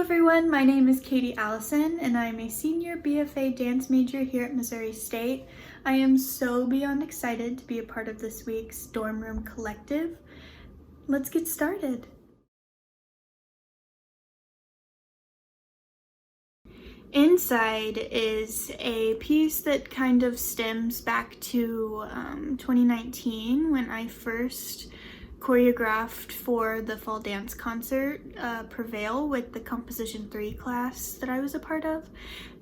everyone, my name is Katie Allison and I'm a senior BFA dance major here at Missouri State. I am so beyond excited to be a part of this week's Dorm Room Collective. Let's get started. Inside is a piece that kind of stems back to 2019 when I first choreographed for the fall dance concert Prevail with the Composition 3 class that I was a part of.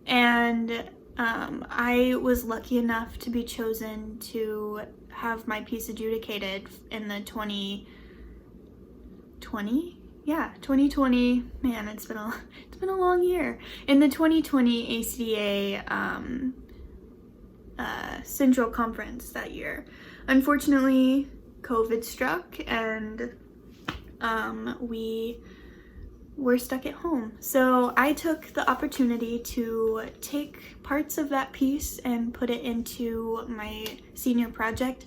And I was lucky enough to be chosen to have my piece adjudicated in the 2020, man, it's been a long year. In the 2020 ACDA Central Conference that year. Unfortunately, COVID struck and we were stuck at home. So I took the opportunity to take parts of that piece and put it into my senior project.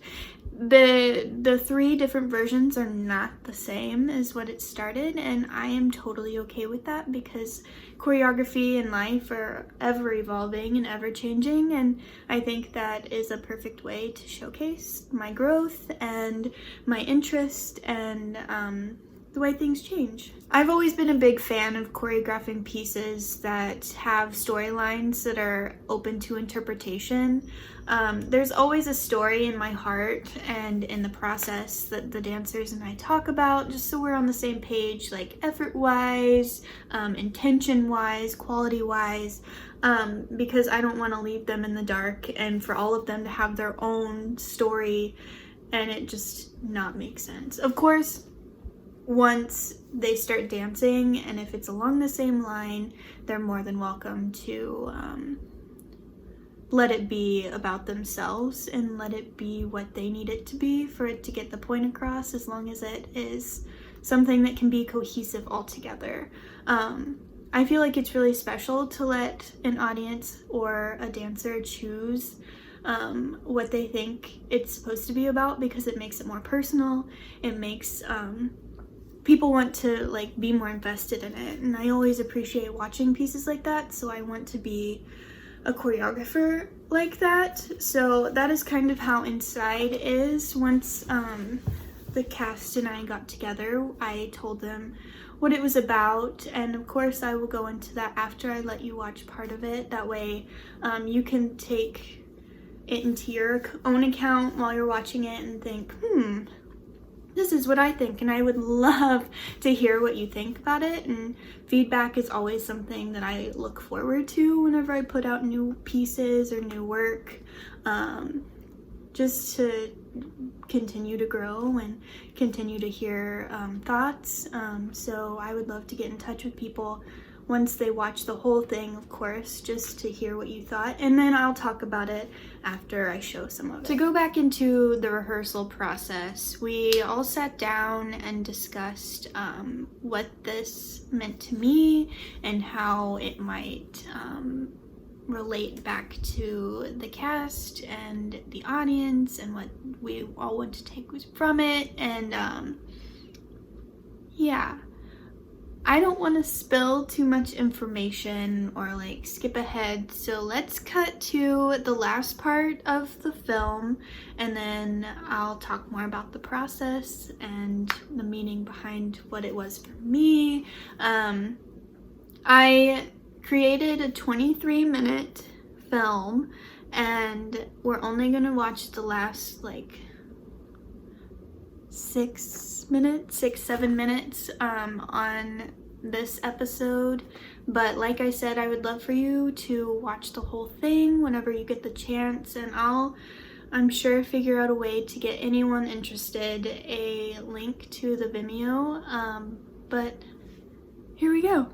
The three different versions are not the same as what it started, and I am totally okay with that because choreography and life are ever evolving and ever changing, and I think that is a perfect way to showcase my growth and my interest and the way things change. I've always been a big fan of choreographing pieces that have storylines that are open to interpretation. There's always a story in my heart and in the process that the dancers and I talk about, just so we're on the same page, like effort-wise, intention-wise, quality-wise, because I don't want to leave them in the dark and for all of them to have their own story and it just not make sense. Of course, once they start dancing, and if it's along the same line, they're more than welcome to let it be about themselves and let it be what they need it to be for it to get the point across, as long as it is something that can be cohesive altogether. I feel like it's really special to let an audience or a dancer choose what they think it's supposed to be about, because it makes it more personal. It makes people want to like be more invested in it, and I always appreciate watching pieces like that, so I want to be a choreographer like that. So that is kind of how Inside is. Once the cast and I got together, I told them what it was about, and of course I will go into that after I let you watch part of it. That way you can take it into your own account while you're watching it and think, this is what I think, and I would love to hear what you think about it, and feedback is always something that I look forward to whenever I put out new pieces or new work, just to continue to grow and continue to hear thoughts. So I would love to get in touch with people once they watch the whole thing, of course, just to hear what you thought, and then I'll talk about it after I show some of it. To go back into the rehearsal process, we all sat down and discussed what this meant to me and how it might relate back to the cast and the audience and what we all want to take from it, and yeah. I don't want to spill too much information or like skip ahead, so let's cut to the last part of the film and then I'll talk more about the process and the meaning behind what it was for me. I created a 23-minute film and we're only going to watch the last like 7 minutes on this episode, but like I said, I would love for you to watch the whole thing whenever you get the chance, and I'm sure figure out a way to get anyone interested a link to the Vimeo, but here we go.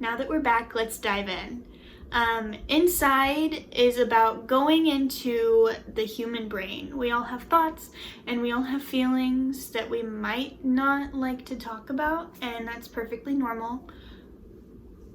now that we're back, let's dive in. Inside is about going into the human brain. We all have thoughts and we all have feelings that we might not like to talk about, and that's perfectly normal.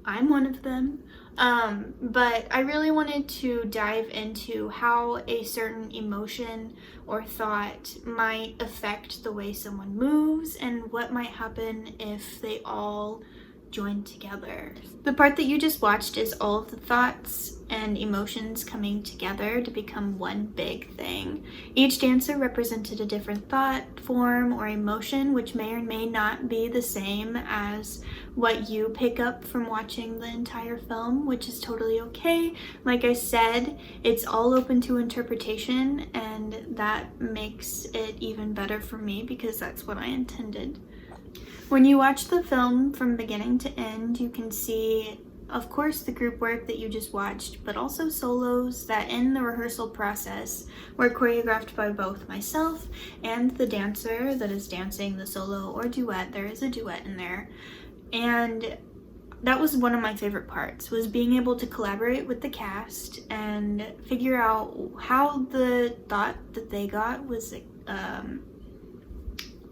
I'm one of them. But I really wanted to dive into how a certain emotion or thought might affect the way someone moves and what might happen if they all join together. The part that you just watched is all of the thoughts and emotions coming together to become one big thing. Each dancer represented a different thought, form, or emotion, which may or may not be the same as what you pick up from watching the entire film, which is totally okay. Like I said, it's all open to interpretation, and that makes it even better for me because that's what I intended. When you watch the film from beginning to end, you can see, of course, the group work that you just watched, but also solos that in the rehearsal process were choreographed by both myself and the dancer that is dancing the solo or duet. There is a duet in there. And that was one of my favorite parts, was being able to collaborate with the cast and figure out how the thought that they got was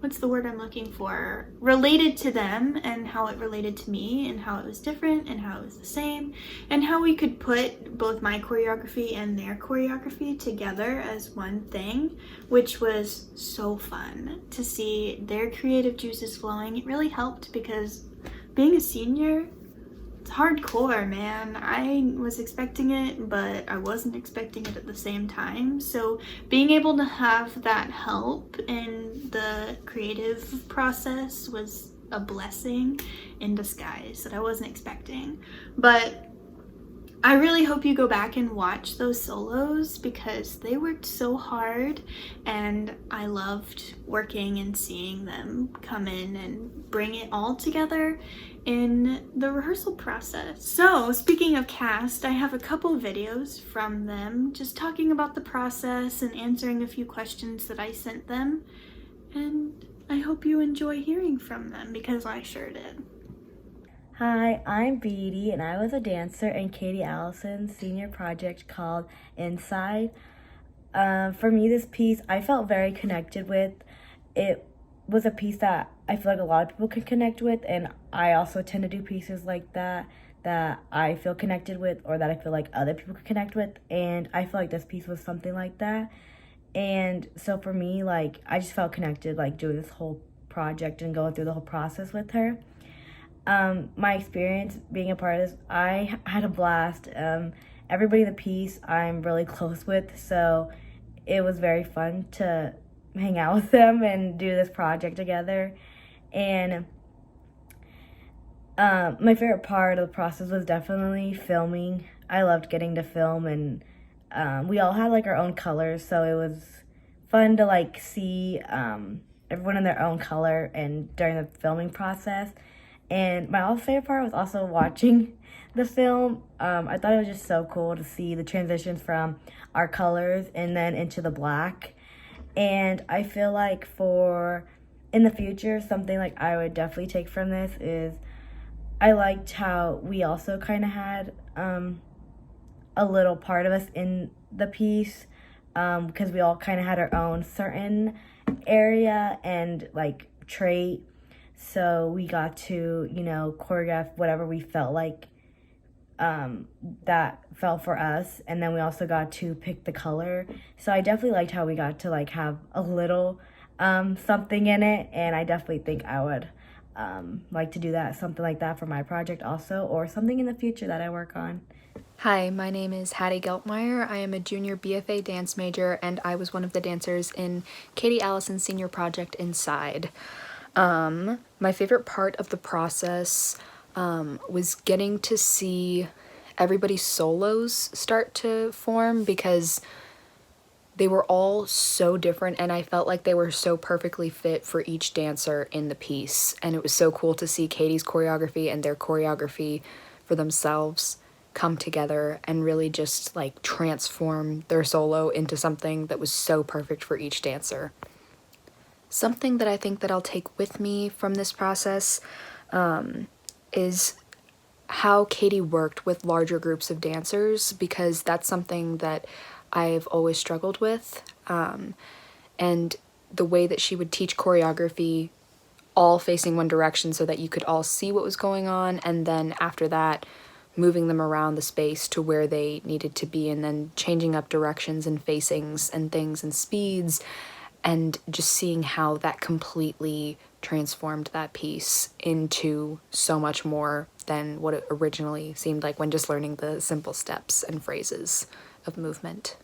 what's the word I'm looking for, related to them, and how it related to me, and how it was different, and how it was the same, and how we could put both my choreography and their choreography together as one thing, which was so fun to see their creative juices flowing. It really helped because being a senior, it's hardcore, man. I was expecting it, but I wasn't expecting it at the same time. So being able to have that help in the creative process was a blessing in disguise that I wasn't expecting. But I really hope you go back and watch those solos because they worked so hard, and I loved working and seeing them come in and bring it all together in the rehearsal process. So speaking of cast, I have a couple videos from them just talking about the process and answering a few questions that I sent them, and I hope you enjoy hearing from them because I sure did. Hi, I'm Beatty, and I was a dancer in Katie Allison's senior project called Inside. For me, this piece I felt very connected with. It was a piece that I feel like a lot of people can connect with, and I also tend to do pieces like that I feel connected with, or that I feel like other people can connect with, and I feel like this piece was something like that. And so for me, like, I just felt connected, like, doing this whole project and going through the whole process with her. My experience being a part of this, I had a blast. Everybody in the piece I'm really close with, so it was very fun to hang out with them and do this project together. And my favorite part of the process was definitely filming. I loved getting to film, and we all had like our own colors, so it was fun to like see everyone in their own color and during the filming process. And my favorite part was also watching the film. I thought it was just so cool to see the transitions from our colors and then into the black. And I feel like for in the future, something like I would definitely take from this is I liked how we also kind of had a little part of us in the piece because we all kind of had our own certain area and like trait. So we got to, you know, choreograph whatever we felt like that felt for us. And then we also got to pick the color. So I definitely liked how we got to like have a little something in it. And I definitely think I would like to do that, something like that for my project also, or something in the future that I work on. Hi, my name is Hattie Geltmeyer. I am a junior BFA dance major, and I was one of the dancers in Katie Allison's senior project Inside. My favorite part of the process was getting to see everybody's solos start to form because they were all so different, and I felt like they were so perfectly fit for each dancer in the piece. And it was so cool to see Katie's choreography and their choreography for themselves come together and really just like transform their solo into something that was so perfect for each dancer. Something that I think that I'll take with me from this process is how Katie worked with larger groups of dancers, because that's something that I've always struggled with. And the way that she would teach choreography all facing one direction so that you could all see what was going on, and then after that moving them around the space to where they needed to be, and then changing up directions and facings and things and speeds, and just seeing how that completely transformed that piece into so much more than what it originally seemed like when just learning the simple steps and phrases of movement.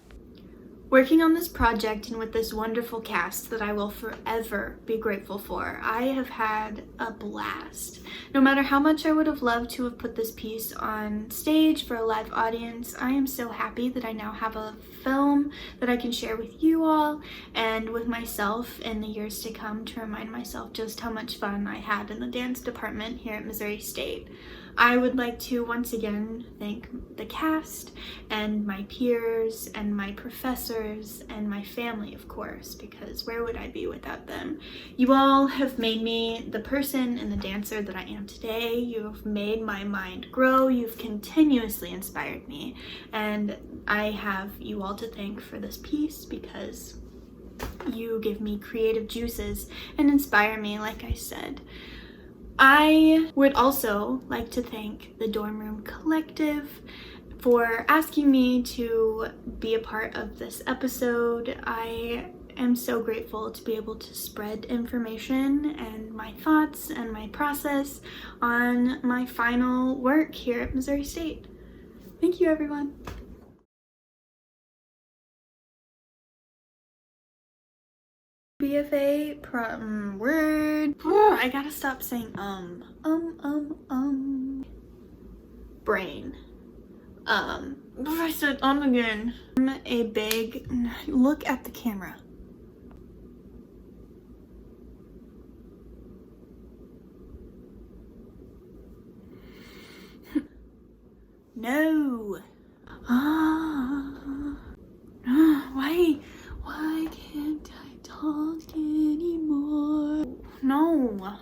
Working on this project and with this wonderful cast that I will forever be grateful for, I have had a blast. No matter how much I would have loved to have put this piece on stage for a live audience, I am so happy that I now have a film that I can share with you all and with myself in the years to come to remind myself just how much fun I had in the dance department here at Missouri State. I would like to once again thank the cast and my peers and my professors and my family, of course, because where would I be without them? You all have made me the person and the dancer that I am today. You've made my mind grow. You've continuously inspired me. And I have you all to thank for this piece because you give me creative juices and inspire me, like I said. I would also like to thank the Dorm Room Collective for asking me to be a part of this episode. I am so grateful to be able to spread information and my thoughts and my process on my final work here at Missouri State. Thank you, everyone. BFA word. I gotta stop saying brain. I said again. A big look at the camera. No. Why can't I talk anymore? No.